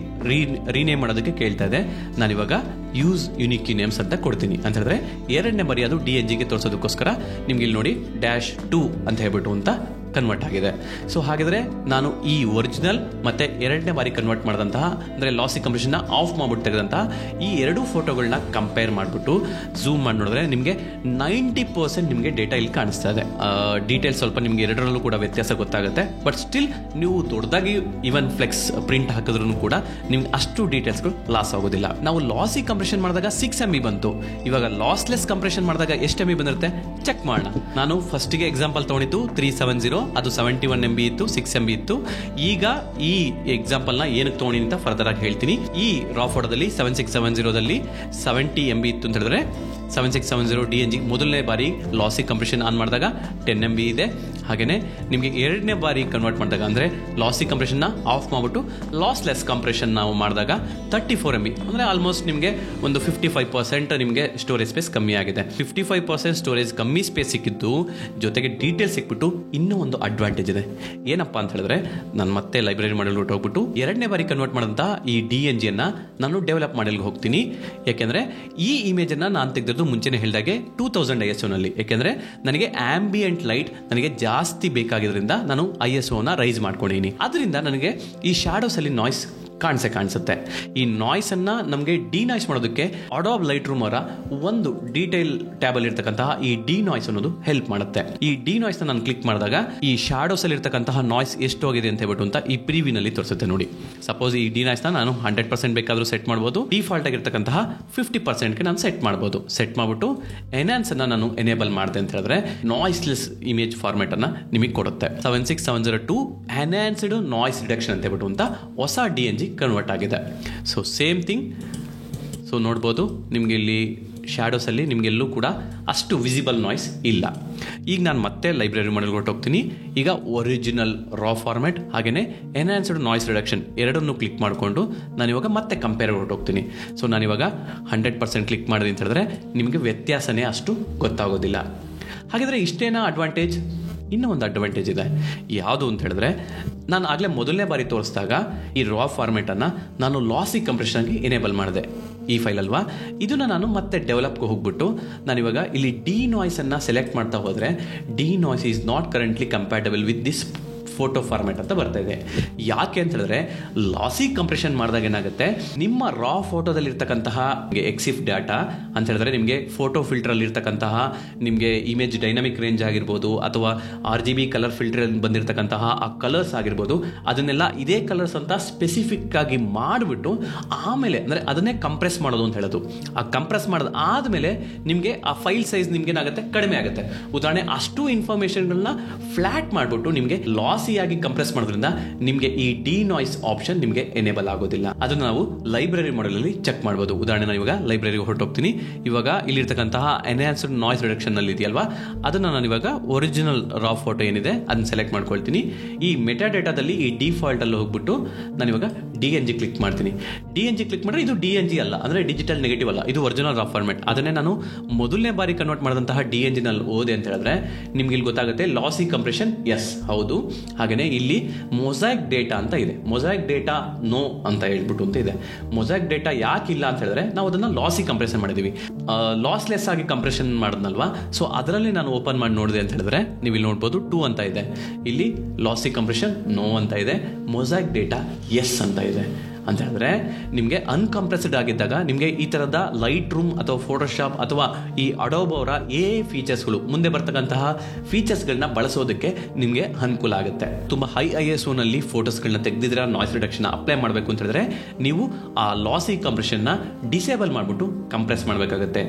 ರೀನೇಮ್ ಮಾಡೋದಕ್ಕೆ ಕೇಳ್ತಾ ಇದೆ. ನಾನಿವಾಗ ಯೂಸ್ ಯುನಿಕ್ ನೇಮ್ಸ್ ಅಂತ ಕೊಡ್ತೀನಿ. ಅಂತ ಹೇಳಿದ್ರೆ ಎರಡನೇ ಬಾರಿ ಅದು DNGಗೆ ತೋರಿಸೋದಕ್ಕೋಸ್ಕರ ನಿಮ್ಗೆ ಇಲ್ಲಿ ನೋಡಿ -2 ಅಂತ ಹೇಳ್ಬಿಟ್ಟು ಅಂತ ಕನ್ವರ್ಟ್ ಆಗಿದೆ. ಸೊ ಹಾಗಿದ್ರೆ ನಾನು ಈ ಒರಿಜಿನಲ್ ಮತ್ತೆ ಎರಡನೇ ಬಾರಿ ಕನ್ವರ್ಟ್ ಮಾಡಿದಂತಹ ಅಂದರೆ ಲಾಸಿ ಕಂಪ್ರೆಷನ್ನ ಆಫ್ ಮಾಡ್ಬಿಟ್ಟು ತೆಗೆದಂತಹ ಈ ಎರಡೂ ಫೋಟೋಗಳನ್ನ ಕಂಪೇರ್ ಮಾಡಿಬಿಟ್ಟು ಝೂಮ್ ಮಾಡಿ ನೋಡಿದ್ರೆ ನಿಮಗೆ 90% ನಿಮಗೆ ಡೇಟಾ ಇಲ್ಲಿ ಕಾಣಿಸ್ತಾ ಇದೆ. ಡೀಟೇಲ್ಸ್ ಸ್ವಲ್ಪ ನಿಮಗೆ ಎರಡರಲ್ಲೂ ಕೂಡ ವ್ಯತ್ಯಾಸ ಗೊತ್ತಾಗುತ್ತೆ. ಬಟ್ ಸ್ಟಿಲ್ ನೀವು ದೊಡ್ಡದಾಗಿ ಈವನ್ ಫ್ಲೆಕ್ಸ್ ಪ್ರಿಂಟ್ ಹಾಕಿದ್ರೂ ಕೂಡ ನಿಮ್ಗೆ ಅಷ್ಟು ಡೀಟೇಲ್ಸ್ಗಳು ಲಾಸ್ ಆಗೋದಿಲ್ಲ. ನಾವು ಲಾಸಿ ಕಂಪ್ರೆಷನ್ ಮಾಡಿದಾಗ 6 MB ಬಂತು. ಇವಾಗ ಲಾಸ್ಲೆಸ್ ಕಂಪ್ರೆಷನ್ ಮಾಡಿದಾಗ ಎಷ್ಟು MB ಬಂದಿರುತ್ತೆ ಚೆಕ್ ಮಾಡೋಣ. ನಾನು ಫಸ್ಟಿಗೆ ಎಕ್ಸಾಂಪಲ್ ತೊಗೊಂಡಿದ್ದು 370, ಅದು 71 MB ಇತ್ತು, 6 MB ಇತ್ತು. ಈಗ ಈ ಎಕ್ಸಾಂಪಲ್ನ ಏನಕ್ಕೆ ತೊಗೊಂಡಿ ಅಂತ ಫರ್ದರ್ ಆಗಿ ಹೇಳ್ತೀನಿ. ಈ ರಾ ಫೋಟೋದಲ್ಲಿ 7670ದಲ್ಲಿ 70 MB ಇತ್ತು ಅಂತ ಹೇಳಿದ್ರೆ 7670 DNG ಮೊದಲನೇ ಬಾರಿ ಲಾಸಿ ಕಂಪ್ರೆಷನ್ ಆನ್ ಮಾಡಿದಾಗ 10 MB ಇದೆ. ಹಾಗೆಯೇ ನಿಮಗೆ ಎರಡನೇ ಬಾರಿ ಕನ್ವರ್ಟ್ ಮಾಡಿದಾಗ ಅಂದರೆ ಲಾಸಿ ಕಂಪ್ರೆಷನ್ನ ಆಫ್ ಮಾಡಿಬಿಟ್ಟು ಲಾಸ್ಲೆಸ್ ಕಂಪ್ರೆಷನ್ ನಾವು ಮಾಡಿದಾಗ 34 MB ಅಂದರೆ ಆಲ್ಮೋಸ್ಟ್ ನಿಮಗೆ ಒಂದು 55% ನಿಮಗೆ ಸ್ಟೋರೇಜ್ ಸ್ಪೇಸ್ ಕಮ್ಮಿ ಆಗಿದೆ. 55% ಸ್ಟೋರೇಜ್ ಕಮ್ಮಿ ಸ್ಪೇಸ್ ಸಿಕ್ಕಿದ್ದು ಜೊತೆಗೆ ಡೀಟೇಲ್ಸ್ ಸಿಕ್ಬಿಟ್ಟು ಇನ್ನೂ ಒಂದು ಅಡ್ವಾಂಟೇಜ್ ಇದೆ. ಏನಪ್ಪಾ ಅಂತ ಹೇಳಿದ್ರೆ ನಾನು ಮತ್ತೆ ಲೈಬ್ರರಿ ಮಾಡಲ್ ಹೋಗ್ಬಿಟ್ಟು ಎರಡನೇ ಬಾರಿ ಕನ್ವರ್ಟ್ ಮಾಡಿದಂತಹ ಈ DNGಯನ್ನು ನಾನು ಡೆವಲಪ್ ಮಾಡಲ್ಗೆ ಹೋಗ್ತೀನಿ. ಯಾಕೆಂದ್ರೆ ಈ ಇಮೇಜ್ ಅನ್ನ ನಾನು ತೆಗೆದಿದ್ದು ಮುಂಚೆನೆ ಹೇಳಿದಾಗೆ 2000 ISO ನಲ್ಲಿ. ಯಾಕೆಂದ್ರೆ ನನಗೆ ಆಂಬಿಯಂಟ್ ಲೈಟ್ ನನಗೆ ಜಾಸ್ತಿ ಬೇಕಾಗಿದ್ರಿಂದ ನಾನು ISO ನ ರೈಸ್ ಮಾಡ್ಕೊಂಡಿದ್ದೀನಿ. ಅದರಿಂದ ನನಗೆ ಈ ಶಾಡೋಸ್ ಅಲ್ಲಿ ನಾಯ್ಸ್ ಕಾಣಿಸುತ್ತೆ. ಈ ನಾಯ್ಸ್ ಅನ್ನ ನಮಗೆ ಡಿನಾಯ್ಸ್ ಮಾಡೋದಕ್ಕೆ ಅಡಾಬ್ ಲೈಟ್ ರೂಮ್ ಅವರ ಒಂದು ಡೀಟೇಲ್ ಟ್ಯಾಬ್ ಅಲ್ಲಿ ಇರ್ತಕ್ಕಂತಹ ಈ ಡಿ ನಾಯ್ಸ್ ಅನ್ನೋದು ಹೆಲ್ಪ್ ಮಾಡುತ್ತೆ. ಈ ಡಿ ನಾಯ್ಸ್ ನಾನು ಕ್ಲಿಕ್ ಮಾಡಿದಾಗ ಈ ಶಾಡೋಸ್ ಅಲ್ಲಿ ಇರ್ತಕ್ಕಂತಹ ನಾಯ್ಸ್ ಎಷ್ಟು ಹೋಗಿದೆ ಅಂತ ಹೇಳ್ಬಿಟ್ಟು ಅಂತ ಈ ಪ್ರಿವ್ಯೂ ನಲ್ಲಿ ತೋರಿಸುತ್ತೆ ನೋಡಿ. ಸಪೋಸ್ ಈ ಡಿ ನಾಯ್ಸ್ ನಾನು 100% ಬೇಕಾದ್ರೂ ಸೆಟ್ ಮಾಡಬಹುದು. ಡಿಫಾಲ್ಟ್ ಆಗಿರ್ತಕ್ಕಂತಹ 50% ಗೆ ನಾನು ಸೆಟ್ ಮಾಡಬಹುದು. ಸೆಟ್ ಮಾಡ್ಬಿಟ್ಟು ಎನ್ಹಾನ್ಸ್ ಅನ್ನ ನಾನು ಎನೇಬಲ್ ಮಾಡಿದೆ ಅಂತ ಹೇಳಿದ್ರೆ ನಾಯ್ಸ್ಲೆಸ್ ಇಮೇಜ್ ಫಾರ್ಮೆಟ್ ಅನ್ನ ನಿಮಗೆ ಕೊಡುತ್ತೆ. 76702 ಎನ್ಹಾನ್ಸ್ಡ್ ನಾಯ್ಸ್ ರಿಡಕ್ಷನ್ ಅಂತ ಹೇಳ್ಬಿಟ್ಟು ಅಂತ ಹೊಸ DNG ಕನ್ವರ್ಟ್ ಆಗಿದೆ. So same thing. ಸೊ ನೋಡ್ಬೋದು ನಿಮಗೆ ಇಲ್ಲಿ ಶಾಡೋಸ್ ಅಲ್ಲಿ ನಿಮಗೆಲ್ಲೂ ಕೂಡ ಅಷ್ಟು ವಿಸಿಬಲ್ ನಾಯ್ಸ್ ಇಲ್ಲ. ಈಗ ನಾನು ಮತ್ತೆ ಲೈಬ್ರರಿ ಮಾಡಲ್ ಹೊರಟೋಗ್ತೀನಿ. ಈಗ ಒರಿಜಿನಲ್ ರಾ ಫಾರ್ಮೆಟ್ ಹಾಗೇನೆ ಎನ್ಹಾನ್ಸ್ಡ್ ನಾಯ್ಸ್ ರಿಡಕ್ಷನ್ ಎರಡನ್ನೂ ಕ್ಲಿಕ್ ಮಾಡಿಕೊಂಡು ನಾನು ಇವಾಗ ಮತ್ತೆ ಕಂಪೇರ್ ಹೊರಟೋಗ್ತೀನಿ. ಸೊ ನಾನಿವಾಗ 100% ಕ್ಲಿಕ್ ಮಾಡಿದೆ ಅಂತ ಹೇಳಿದ್ರೆ ನಿಮಗೆ ವ್ಯತ್ಯಾಸನೇ ಅಷ್ಟು ಗೊತ್ತಾಗೋದಿಲ್ಲ. ಹಾಗಿದ್ರೆ ಇಷ್ಟೇನಾ ಅಡ್ವಾಂಟೇಜ್? ಇನ್ನೂ ಒಂದು ಅಡ್ವಾಂಟೇಜ್ ಇದೆ. ಯಾವುದು ಅಂತ ಹೇಳಿದ್ರೆ ನಾನು ಆಗಲೇ ಮೊದಲನೇ ಬಾರಿ ತೋರಿಸಿದಾಗ ಈ ರಾ ಫಾರ್ಮೆಟನ್ನು ನಾನು ಲಾಸಿ ಕಂಪ್ರೆಷನ್ಗೆ ಎನೇಬಲ್ ಮಾಡಿದೆ. ಈ ಫೈಲ್ ಅಲ್ವಾ, ಇದನ್ನು ನಾನು ಮತ್ತೆ ಡೆವಲಪ್ಗೆ ಹೋಗ್ಬಿಟ್ಟು ನಾನಿವಾಗ ಇಲ್ಲಿ ಡಿ ನಾಯ್ಸನ್ನು ಸೆಲೆಕ್ಟ್ ಮಾಡ್ತಾ ಹೋದರೆ D noise is not currently compatible with this photo format ಅಂತ ಬರ್ತಾ ಇದೆ. ಯಾಕೆ ಅಂತ ಹೇಳಿದ್ರೆ ಲಾಸಿ ಕಂಪ್ರೆಷನ್ ಮಾಡಿದಾಗ ಏನಾಗುತ್ತೆ, ನಿಮ್ಮ ರಾ ಫೋಟೋದಲ್ಲಿ ಇರ್ತಕ್ಕಂತಹ ಎಕ್ಸಿಫ್ ಡಾಟಾ ಅಂತ ಹೇಳಿದ್ರೆ ನಿಮಗೆ ಫೋಟೋ ಫಿಲ್ಟರ್ ಅಲ್ಲಿ ಇರ್ತಕ್ಕಂತಹ ನಿಮಗೆ ಇಮೇಜ್ ಡೈನಾಮಿಕ್ ರೇಂಜ್ ಆಗಿರ್ಬೋದು ಅಥವಾ RGB ಕಲರ್ ಫಿಲ್ಟರ್ ಬಂದಿರತಕ್ಕಂತಹ ಆ ಕಲರ್ಸ್ ಆಗಿರ್ಬೋದು, ಅದನ್ನೆಲ್ಲ ಇದೇ ಕಲರ್ಸ್ ಅಂತ ಸ್ಪೆಸಿಫಿಕ್ ಆಗಿ ಮಾಡಿಬಿಟ್ಟು ಆಮೇಲೆ ಅಂದರೆ ಅದನ್ನೇ ಕಂಪ್ರೆಸ್ ಮಾಡೋದು ಅಂತ ಹೇಳೋದು. ಆ ಕಂಪ್ರೆಸ್ ಮಾಡೋದು ಆದಮೇಲೆ ನಿಮಗೆ ಆ ಫೈಲ್ ಸೈಜ್ ನಿಮ್ಗೆ ಏನಾಗುತ್ತೆ, ಕಡಿಮೆ ಆಗುತ್ತೆ. ಉದಾಹರಣೆ ಅಷ್ಟು ಇನ್ಫಾರ್ಮೇಶನ್ಗಳನ್ನ ಫ್ಲಾಟ್ ಮಾಡಿಬಿಟ್ಟು ನಿಮಗೆ ಆಗಿ ಕಂಪ್ರೆಸ್ ಮಾಡೋದ್ರಿಂದ ನಿಮಗೆ ಈ ಡಿ ನಾಯ್ಸ್ ಆಪ್ಷನ್ ನಿಮಗೆ ಎನೇಬಲ್ ಆಗೋದಿಲ್ಲ. ಅದನ್ನು ನಾವು ಲೈಬ್ರರಿ ಮಾಡಲ್ ಅಲ್ಲಿ ಚೆಕ್ ಮಾಡಬಹುದು. ಉದಾಹರಣೆ ನಾನು ಇವಾಗ ಲೈಬ್ರರಿಗೆ ಹೊರಟೋಗ್ತೀನಿ. ಇವಾಗ ಇಲ್ಲಿರ್ತಕ್ಕಂತಹ ಎನ್ಹಾನ್ಸ್ಡ್ ನಾಯ್ಸ್ ರಿಡಕ್ಷನ್ ನಲ್ಲಿ ಇದೆಯಲ್ವಾ, ಅದನ್ನ ನಾನು ಇವಾಗ ಒರಿಜಿನಲ್ ರಾ ಫೋಟೋ ಏನಿದೆ ಅದನ್ನ ಸೆಲೆಕ್ಟ್ ಮಾಡ್ಕೊಳ್ತೀನಿ. ಈ ಮೆಟಾ ಡೇಟಾದಲ್ಲಿ ಈ ಡಿಫಾಲ್ಟ್ ಅಲ್ಲಿ ಹೋಗ್ಬಿಟ್ಟು ನಾನು ಇವಾಗ DNG ಕ್ಲಿಕ್ ಮಾಡ್ತೀನಿ. DNG ಕ್ಲಿಕ್ ಮಾಡಿದ್ರೆ ಇದು DNG ಅಲ್ಲ, ಅಂದ್ರೆ ಡಿಜಿಟಲ್ ನೆಗೆಟಿವ್ ಅಲ್ಲ, ಇದು ಒರಿಜಿನಲ್ ರಾ ಫಾರ್ಮೆಟ್. ಅದನ್ನೇ ನಾನು ಮೊದಲನೇ ಬಾರಿ ಕನ್ವರ್ಟ್ ಮಾಡಿದಂತಹ DNG ನಲ್ಲಿ ಓದೆ ಅಂತ ಹೇಳಿದ್ರೆ ನಿಮ್ಗೆ ಇಲ್ಲಿ ಗೊತ್ತಾಗುತ್ತೆ ಲಾಸಿ ಕಂಪ್ರೆಷನ್ ಎಸ್ ಹೌದು, ಹಾಗೇನೆ ಇಲ್ಲಿ ಮೊಸಾಯಿಕ್ ಡೇಟಾ ಅಂತ ಇದೆ. ಮೊಸಾಯಿಕ್ ಡೇಟಾ ನೋ ಅಂತ ಹೇಳ್ಬಿಟ್ಟು ಅಂತ ಇದೆ. ಮೊಸಾಯಿಕ್ ಡೇಟಾ ಯಾಕಿಲ್ಲ ಅಂತ ಹೇಳಿದ್ರೆ ನಾವು ಅದನ್ನ ಲಾಸಿ ಕಂಪ್ರೆಷನ್ ಮಾಡಿದೀವಿ. ಲಾಸ್ಲೆಸ್ ಆಗಿ ಕಂಪ್ರೆಷನ್ ಮಾಡಿದ್ನಲ್ವಾ, ಸೊ ಅದರಲ್ಲಿ ನಾನು ಓಪನ್ ಮಾಡಿ ನೋಡಿದೆ ಅಂತ ಹೇಳಿದ್ರೆ ನೀವು ಇಲ್ಲಿ ನೋಡ್ಬೋದು 2 ಅಂತ ಇದೆ. ಇಲ್ಲಿ ಲಾಸಿ ಕಂಪ್ರೆಷನ್ ನೋ ಅಂತ ಇದೆ, ಮೊಸಾಯಿಕ್ ಡೇಟಾ ಎಸ್ ಅಂತ ಇದೆ. ಅಂತ ಹೇಳಿದ್ರೆ ನಿಮಗೆ ಅನ್ಕಂಪ್ರೆಸ್ಡ್ ಆಗಿದ್ದಾಗ ನಿಮಗೆ ಈ ತರದ ಲೈಟ್ ರೂಮ್ ಅಥವಾ ಫೋಟೋಶಾಪ್ ಅಥವಾ ಈ ಅಡೋಬ್ ಅವರ ಫೀಚರ್ಸ್ಗಳು ಮುಂದೆ ಬರ್ತಕ್ಕಂತಹ ಫೀಚರ್ಸ್ಗಳನ್ನ ಬಳಸೋದಕ್ಕೆ ನಿಮಗೆ ಅನುಕೂಲ ಆಗುತ್ತೆ. ತುಂಬಾ ಹೈ ISO ನಲ್ಲಿ ಫೋಟೋಸ್ಗಳನ್ನ ತೆಗೆದಿದ್ರೆ ನಾಯ್ಸ್ ರಿಡಕ್ಷನ್ ಅಪ್ಲೈ ಮಾಡಬೇಕು ಅಂತ ಹೇಳಿದ್ರೆ ನೀವು ಆ ಲಾಸಿ ಕಂಪ್ರೆಷನ್ ನ ಡಿಸೇಬಲ್ ಮಾಡಿಬಿಟ್ಟು ಕಂಪ್ರೆಸ್ ಮಾಡಬೇಕಾಗುತ್ತೆ.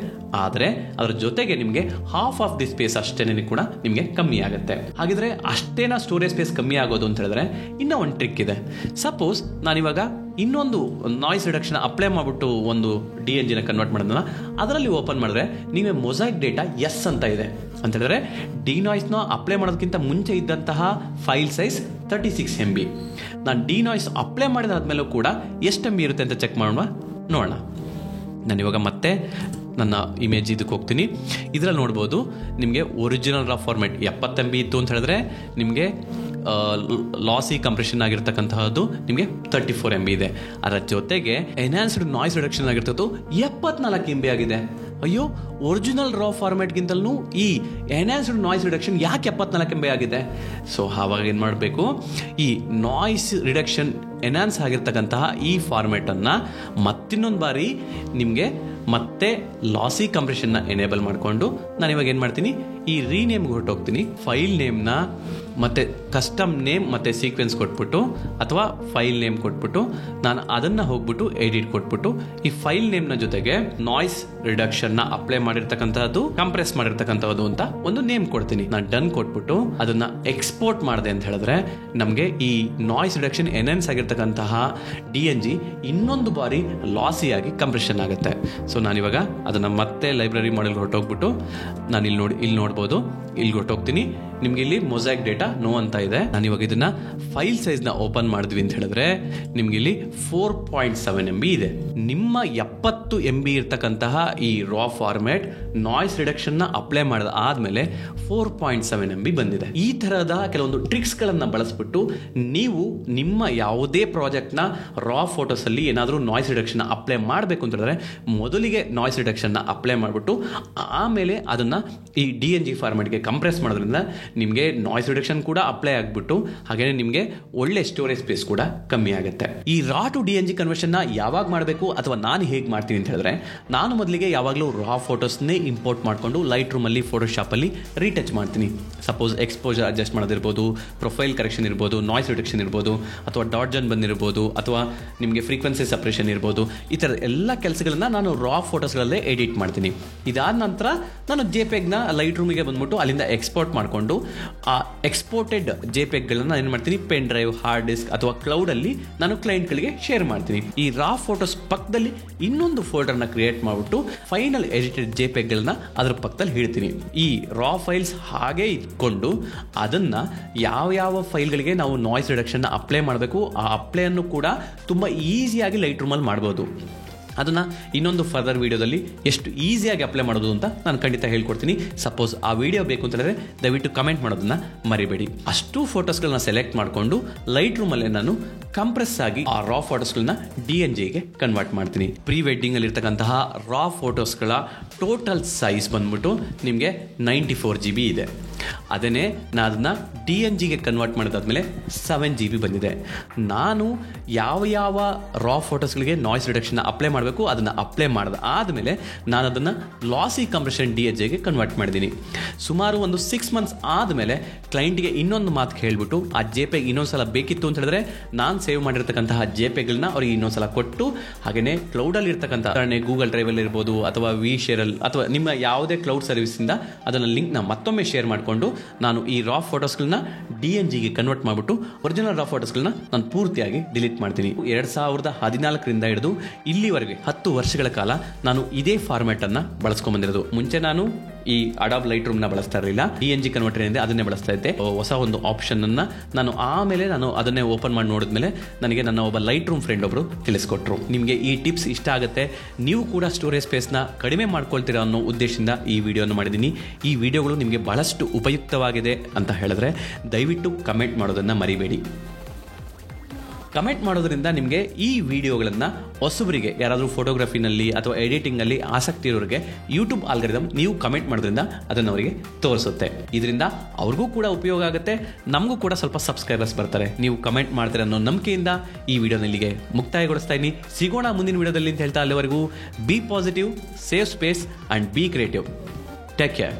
ಆದರೆ ಅದರ ಜೊತೆಗೆ ನಿಮಗೆ ಹಾಫ್ ಆಫ್ ದಿ ಸ್ಪೇಸ್ ಅಷ್ಟೇನೆ ಕೂಡ ನಿಮಗೆ ಕಮ್ಮಿ ಆಗುತ್ತೆ. ಹಾಗಿದ್ರೆ ಅಷ್ಟೇನಾ ಸ್ಟೋರೇಜ್ ಸ್ಪೇಸ್ ಕಮ್ಮಿ ಆಗೋದು ಅಂತ ಹೇಳಿದ್ರೆ ಇನ್ನೂ ಒಂದು ಟ್ರಿಕ್ ಇದೆ. ಸಪೋಸ್ ನಾನಿವಾಗ ಇನ್ನೊಂದು ನಾಯ್ಸ್ ರಿಡಕ್ಷನ್ ಅಪ್ಲೈ ಮಾಡಿಬಿಟ್ಟು ಒಂದು DNGನ ಕನ್ವರ್ಟ್ ಮಾಡೋದನ್ನ ಅದರಲ್ಲಿ ಓಪನ್ ಮಾಡಿದ್ರೆ ನೀವೇ ಮೊಸೈಕ್ ಡೇಟಾ ಎಸ್ ಅಂತ ಇದೆ ಅಂತ ಹೇಳಿದ್ರೆ ಡಿನಾಯ್ಸ್ನ ಅಪ್ಲೈ ಮಾಡೋದಕ್ಕಿಂತ ಮುಂಚೆ ಇದ್ದಂತಹ ಫೈಲ್ ಸೈಜ್ 36 MB. ನಾನು ಡಿನಾಯ್ಸ್ ಅಪ್ಲೈ ಮಾಡಿದಾದ್ಮೇಲೂ ಕೂಡ ಎಷ್ಟು MB ಇರುತ್ತೆ ಅಂತ ಚೆಕ್ ಮಾಡೋಣ. ನೋಡೋಣ. ನಾನು ಇವಾಗ ಮತ್ತೆ ನನ್ನ ಇಮೇಜ್ ಇದಕ್ಕೆ ಹೋಗ್ತೀನಿ. ಇದರಲ್ಲಿ ನೋಡ್ಬೋದು ನಿಮಗೆ ಒರಿಜಿನಲ್ ರಾ ಫಾರ್ಮೆಟ್ 70 MB ಇತ್ತು ಅಂತ ಹೇಳಿದ್ರೆ ನಿಮಗೆ ಲಾಸಿ ಕಂಪ್ರೆಷನ್ ಆಗಿರ್ತಕ್ಕಂತಹದ್ದು ನಿಮಗೆ 34 MB ಇದೆ. ಅದರ ಜೊತೆಗೆ ಎನ್ಹಾನ್ಸ್ಡ್ ನಾಯ್ಸ್ ರಿಡಕ್ಷನ್ ಆಗಿರ್ತದ್ದು 74 MB ಆಗಿದೆ. ಅಯ್ಯೋ, ಒರಿಜಿನಲ್ ರಾ ಫಾರ್ಮೆಟ್ಗಿಂತಲೂ ಈ ಎನ್ಹಾನ್ಸ್ಡ್ ನಾಯ್ಸ್ ರಿಡಕ್ಷನ್ ಯಾಕೆ 74 MB ಆಗಿದೆ? ಸೊ ಆವಾಗ ಏನು ಮಾಡಬೇಕು, ಈ ನಾಯ್ಸ್ ರಿಡಕ್ಷನ್ ಎನ್ಹಾನ್ಸ್ ಆಗಿರ್ತಕ್ಕಂತಹ ಈ ಫಾರ್ಮೆಟನ್ನು ಮತ್ತಿನ್ನೊಂದು ಬಾರಿ ನಿಮಗೆ ಮತ್ತೆ ಲಾಸಿ ಕಂಪ್ರೆಷನ್ನ ಎನೇಬಲ್ ಮಾಡಿಕೊಂಡು ನಾನು ಇವಾಗ ಏನು ಮಾಡ್ತೀನಿ, ಈ ರೀನೇಮ್ಗೆ ಹೊರಟೋಗ್ತೀನಿ. ಫೈಲ್ ನೇಮ್ನ ಮತ್ತೆ ಕಸ್ಟಮ್ ನೇಮ್ ಮತ್ತೆ ಸೀಕ್ವೆನ್ಸ್ ಕೊಟ್ಬಿಟ್ಟು ಅಥವಾ ಫೈಲ್ ನೇಮ್ ಕೊಟ್ಬಿಟ್ಟು ನಾನು ಅದನ್ನು ಹೋಗ್ಬಿಟ್ಟು ಎಡಿಟ್ ಕೊಟ್ಬಿಟ್ಟು ಈ ಫೈಲ್ ನೇಮ್ನ ಜೊತೆಗೆ ನಾಯ್ಸ್ ರಿಡಕ್ಷನ್ನ ಅಪ್ಲೈ ಮಾಡಿರ್ತಕ್ಕಂಥದ್ದು ಕಂಪ್ರೆಸ್ ಮಾಡಿರ್ತಕ್ಕಂಥದ್ದು ಅಂತ ಒಂದು ನೇಮ್ ಕೊಡ್ತೀನಿ. ನಾನು ಡನ್ ಕೊಟ್ಬಿಟ್ಟು ಅದನ್ನ ಎಕ್ಸ್ಪೋರ್ಟ್ ಮಾಡಿದೆ ಅಂತ ಹೇಳಿದ್ರೆ ನಮಗೆ ಈ ನಾಯ್ಸ್ ರಿಡಕ್ಷನ್ ಎನ್ಹಾನ್ಸ್ ಆಗಿರ್ತಕ್ಕಂತಹ DNG ಇನ್ನೊಂದು ಬಾರಿ ಲಾಸಿಯಾಗಿ ಕಂಪ್ರೆಷನ್ ಆಗುತ್ತೆ. ಸೊ ನಾನಿವಾಗ ಅದನ್ನು ಮತ್ತೆ ಲೈಬ್ರರಿ ಮಾಡೆಲ್ಗೆ ಹೊರಟೋಗ್ಬಿಟ್ಟು ನಾನು ಇಲ್ಲಿ ನೋಡ್ಬೋದು, ಇಲ್ಲಿ ಹೊರಟೋಗ್ತೀನಿ. ನಿಮ್ಗೆ ಇಲ್ಲಿ ಮೊಸೈಕ್ ಡೇಟಾ ನೋ ಅಂತ ಇದೆ. ನಾನು ಇವಾಗ ಇದನ್ನ ಫೈಲ್ ಸೈಜ್ನ ಓಪನ್ ಮಾಡಿದ್ವಿ ಅಂತ ಹೇಳಿದ್ರೆ ನಿಮ್ಗೆ ಇಲ್ಲಿ 4.7 MB ಇದೆ. ನಿಮ್ಮ 70 MB ಇರ್ತಕ್ಕಂತಹ ಈ ರಾ ಫಾರ್ಮೆಟ್ ನಾಯ್ಸ್ ರಿಡಕ್ಷನ್ನ ಅಪ್ಲೈ ಮಾಡಿದ ಆದ್ಮೇಲೆ 4.7 MB ಬಂದಿದೆ. ಈ ತರಹದ ಕೆಲವೊಂದು ಟ್ರಿಕ್ಸ್ಗಳನ್ನು ಬಳಸ್ಬಿಟ್ಟು ನೀವು ನಿಮ್ಮ ಯಾವುದೇ ಪ್ರಾಜೆಕ್ಟ್ನ ರಾ ಫೋಟೋಸ್ ಅಲ್ಲಿ ಏನಾದರೂ ನಾಯ್ಸ್ ರಿಡಕ್ಷನ್ ಅಪ್ಲೈ ಮಾಡಬೇಕು ಅಂತ ಹೇಳಿದ್ರೆ ಮೊದಲಿಗೆ ನಾಯ್ಸ್ ರಿಡಕ್ಷನ್ನ ಅಪ್ಲೈ ಮಾಡಿಬಿಟ್ಟು ಆಮೇಲೆ ಅದನ್ನ ಈ DNG ಫಾರ್ಮೆಟ್ಗೆ ಕಂಪ್ರೆಸ್ ಮಾಡೋದ್ರಿಂದ ನಿಮಗೆ ನಾಯ್ಸ್ ರಿಡಕ್ಷನ್ ಕೂಡ ಅಪ್ಲೈ ಆಗಿಬಿಟ್ಟು ಹಾಗೇನೆ ನಿಮಗೆ ಒಳ್ಳೆ ಸ್ಟೋರೇಜ್ ಸ್ಪೇಸ್ ಕೂಡ ಕಮ್ಮಿ ಆಗುತ್ತೆ. ಈ ರಾ ಟು DNG ಕನ್ವರ್ಷನ್ ಯಾವಾಗ ಮಾಡಬೇಕು ಅಥವಾ ನಾನು ಹೇಗೆ ಮಾಡ್ತೀನಿ ಅಂತ ಹೇಳಿದ್ರೆ, ನಾನು ಮೊದಲಿಗೆ ಯಾವಾಗಲೂ ರಾ ಫೋಟೋಸ್ನೇ ಇಂಪೋರ್ಟ್ ಮಾಡಿಕೊಂಡು ಲೈಟ್ ರೂಮಲ್ಲಿ ಫೋಟೋಶಾಪಲ್ಲಿ ರೀಟಚ್ ಮಾಡ್ತೀನಿ. ಸಪೋಸ್ ಎಕ್ಸ್ಪೋಜರ್ ಅಡ್ಜಸ್ಟ್ ಮಾಡೋದಿರ್ಬೋದು, ಪ್ರೊಫೈಲ್ ಕರೆಕ್ಷನ್ ಇರ್ಬೋದು, ನಾಯ್ಸ್ ರಿಡಕ್ಷನ್ ಇರ್ಬೋದು, ಅಥವಾ ಡಾಟ್ ಜನ್ ಬಂದಿರ್ಬೋದು, ಅಥವಾ ನಿಮಗೆ ಫ್ರೀಕ್ವೆನ್ಸಿ ಸಪ್ರೇಷನ್ ಇರ್ಬೋದು. ಈ ಥರದ ಎಲ್ಲ ಕೆಲಸಗಳನ್ನ ನಾನು ರಾ ಫೋಟೋಸ್ಗಳಲ್ಲೇ ಎಡಿಟ್ ಮಾಡ್ತೀನಿ. ಇದಾದ ನಂತರ ನಾನು JPEGನ ಲೈಟ್ ರೂಮಿಗೆ ಬಂದ್ಬಿಟ್ಟು ಅಲ್ಲಿಂದ ಎಕ್ಸ್ಪೋರ್ಟ್ ಮಾಡಿಕೊಂಡು ಆ ಎಕ್ಸ್ಪೋರ್ಟೆಡ್ JPEGಗಳನ್ನ ಏನು ಮಾಡ್ತೀನಿ, ಪೆನ್ ಡ್ರೈವ್, ಹಾರ್ಡ್ ಡಿಸ್ಕ್ ಅಥವಾ ಕ್ಲೌಡಲ್ಲಿ ನಾನು ಕ್ಲೈಂಟ್ಗಳಿಗೆ ಶೇರ್ ಮಾಡ್ತೀನಿ. ಈ ರಾ ಫೋಟೋಸ್ ಪಕ್ಕದಲ್ಲಿ ಇನ್ನೊಂದು ಫೋಲ್ಡರ್ನ ಕ್ರಿಯೇಟ್ ಮಾಡಿಬಿಟ್ಟು ಫೈನಲ್ ಎಡಿಟೆಡ್ JPEGಗಳನ್ನ ಅದ್ರ ಪಕ್ಕದಲ್ಲಿ ಹಿಡ್ತೀನಿ. ಈ ರಾ ಫೈಲ್ಸ್ ಹಾಗೆ ಇಟ್ಕೊಂಡು ಅದನ್ನ ಯಾವ ಫೈಲ್ಗಳಿಗೆ ನಾವು ನಾಯ್ಸ್ ರಿಡಕ್ಷನ್ ಅಪ್ಲೈ ಮಾಡಬೇಕು ಆ ಅಪ್ಲೈ ಅನ್ನು ಕೂಡ ತುಂಬಾ ಈಸಿಯಾಗಿ ಲೈಟ್ ರೂಮಲ್ಲಿ ಮಾಡ್ಬೋದು. ಅದನ್ನು ಇನ್ನೊಂದು ಫರ್ದರ್ ವೀಡಿಯೋದಲ್ಲಿ ಎಷ್ಟು ಈಸಿಯಾಗಿ ಅಪ್ಲೈ ಮಾಡೋದು ಅಂತ ನಾನು ಖಂಡಿತ ಹೇಳ್ಕೊಡ್ತೀನಿ. ಸಪೋಸ್ ಆ ವಿಡಿಯೋ ಬೇಕು ಅಂತ ಹೇಳಿದ್ರೆ ದಯವಿಟ್ಟು ಕಮೆಂಟ್ ಮಾಡೋದನ್ನ ಮರಿಬೇಡಿ. ಅಷ್ಟು ಫೋಟೋಸ್ಗಳನ್ನ ಸೆಲೆಕ್ಟ್ ಮಾಡಿಕೊಂಡು ಲೈಟ್ ರೂಮಲ್ಲೇ ನಾನು ಕಂಪ್ರೆಸ್ ಆಗಿ ಆ ರಾ ಫೋಟೋಸ್ಗಳನ್ನ DNGಗೆ ಕನ್ವರ್ಟ್ ಮಾಡ್ತೀನಿ. ಪ್ರೀ ವೆಡ್ಡಿಂಗ್ ಅಲ್ಲಿ ಇರ್ತಕ್ಕಂತಹ ರಾ ಫೋಟೋಸ್ಗಳ ಟೋಟಲ್ ಸೈಜ್ ಬಂದ್ಬಿಟ್ಟು ನಿಮಗೆ 94 GB ಇದೆ. ಅದನ್ನೇ ನಾನು ಅದನ್ನ DNGಗೆ ಕನ್ವರ್ಟ್ ಮಾಡಿದಾದ್ಮೇಲೆ 7 GB ಬಂದಿದೆ. ನಾನು ಯಾವ ರಾ ಫೋಟೋಸ್ಗಳಿಗೆ ನಾಯ್ಸ್ ರಿಡಕ್ಷನ್ ಅಪ್ಲೈ ಮಾಡಬೇಕು ಅದನ್ನು ಅಪ್ಲೈ ಮಾಡಿದ ಆದಮೇಲೆ ನಾನು ಅದನ್ನು ಲಾಸಿ ಕಂಪ್ರೆಷನ್ DNGಗೆ ಕನ್ವರ್ಟ್ ಮಾಡಿದ್ದೀನಿ. ಸುಮಾರು ಒಂದು 6 months ಆದಮೇಲೆ ಕ್ಲೈಂಟ್ಗೆ ಇನ್ನೊಂದು ಮಾತು ಹೇಳ್ಬಿಟ್ಟು ಆ JPEG ಇನ್ನೊಂದ್ಸಲ ಬೇಕಿತ್ತು ಅಂತ ಹೇಳಿದ್ರೆ ನಾನು ಸೇವ್ ಮಾಡಿರ್ತಕ್ಕಂತಹ JPEGಗಳನ್ನ ಅವ್ರಿಗೆ ಇನ್ನೊಂದ್ಸಲ ಕೊಟ್ಟು ಹಾಗೆಯೇ ಕ್ಲೌಡಲ್ಲಿ ಇರ್ತಕ್ಕಂಥ ಗೂಗಲ್ ಡ್ರೈವಲ್ಲಿ ಇರ್ಬೋದು ಅಥವಾ ವಿಶೇರಲ್ಲಿ ಅಥವಾ ನಿಮ್ಮ ಯಾವುದೇ ಕ್ಲೌಡ್ ಸರ್ವಿಸಿಂದ ಅದನ್ನು ಲಿಂಕ್ನ ಮತ್ತೊಮ್ಮೆ ಶೇರ್ ಮಾಡಿಕೊಂಡು ನಾನು ಈ ರಾ ಫೋಟೋಸ್ಗಳನ್ನ DNGಗೆ ಕನ್ವರ್ಟ್ ಮಾಡಿಬಿಟ್ಟು ಒರಿಜಿನಲ್ ರಾ ಫೋಟೋಸ್ಗಳನ್ನ ನಾನು ಪೂರ್ತಿಯಾಗಿ ಡಿಲೀಟ್ ಮಾಡ್ತೀನಿ. 2014ರಿಂದ ಹಿಡಿದು ಇಲ್ಲಿವರೆಗೆ 10 ವರ್ಷಗಳ ಕಾಲ ನಾನು ಇದೇ ಫಾರ್ಮ್ಯಾಟ್ ಅನ್ನ ಬಳಸ್ಕೊಂಡ್ಬಂದಿರೋದು. ಮುಂಚೆ ನಾನು ಈ ಅಡಾಬ್ ಲೈಟ್ ರೂಮ್ನ ಬಳಸ್ತಾ ಇರಲಿಲ್ಲ, DNG ಕನ್ವರ್ಟರ್ ಏನಿದೆ ಅದನ್ನೇ ಬಳಸ್ತಾ ಇದ್ದೆ. ಹೊಸ ಒಂದು ಆಪ್ಷನ್ ಅನ್ನ ನಾನು ಅದನ್ನೇ ಓಪನ್ ಮಾಡಿ ನೋಡಿದ್ಮೇಲೆ ನನಗೆ ನನ್ನ ಒಬ್ಬ ಲೈಟ್ ರೂಮ್ ಫ್ರೆಂಡ್ ಒಬ್ರು ತಿಳಿಸ್ಕೊಟ್ರು. ನಿಮಗೆ ಈ ಟಿಪ್ಸ್ ಇಷ್ಟ ಆಗುತ್ತೆ, ನೀವು ಕೂಡ ಸ್ಟೋರೇಜ್ ಸ್ಪೇಸ್ನ ಕಡಿಮೆ ಮಾಡ್ಕೊಳ್ತೀರಾ ಅನ್ನೋ ಉದ್ದೇಶದಿಂದ ಈ ವಿಡಿಯೋನ ಮಾಡಿದ್ದೀನಿ. ಈ ವಿಡಿಯೋಗಳು ನಿಮಗೆ ಬಹಳಷ್ಟು ಉಪಯುಕ್ತವಾಗಿದೆ ಅಂತ ಹೇಳಿದ್ರೆ ದಯವಿಟ್ಟು ಕಮೆಂಟ್ ಮಾಡೋದನ್ನ ಮರಿಬೇಡಿ. ಕಮೆಂಟ್ ಮಾಡೋದ್ರಿಂದ ನಿಮಗೆ ಈ ವಿಡಿಯೋಗಳನ್ನು ಹೊಸಬರಿಗೆ ಯಾರಾದರೂ ಫೋಟೋಗ್ರಫಿನಲ್ಲಿ ಅಥವಾ ಎಡಿಟಿಂಗಲ್ಲಿ ಆಸಕ್ತಿ ಇರೋರಿಗೆ ಯೂಟ್ಯೂಬ್ ಆಲ್ಗರಿದಮ್ ನೀವು ಕಮೆಂಟ್ ಮಾಡೋದ್ರಿಂದ ಅದನ್ನು ಅವರಿಗೆ ತೋರಿಸುತ್ತೆ. ಇದರಿಂದ ಅವ್ರಿಗೂ ಕೂಡ ಉಪಯೋಗ ಆಗುತ್ತೆ, ನಮಗೂ ಕೂಡ ಸ್ವಲ್ಪ ಸಬ್ಸ್ಕ್ರೈಬರ್ಸ್ ಬರ್ತಾರೆ. ನೀವು ಕಮೆಂಟ್ ಮಾಡ್ತೀರ ಅನ್ನೋ ನಂಬಿಕೆಯಿಂದ ಈ ವಿಡಿಯೋನ ಇಲ್ಲಿಗೆ ಮುಕ್ತಾಯಗೊಳಿಸ್ತಾ ಇದ್ದೀನಿ. ಸಿಗೋಣ ಮುಂದಿನ ವಿಡಿಯೋದಲ್ಲಿ ಅಂತ ಹೇಳ್ತಾ ಅಲ್ಲಿವರೆಗೂ B positive, save space and B creative. Take care.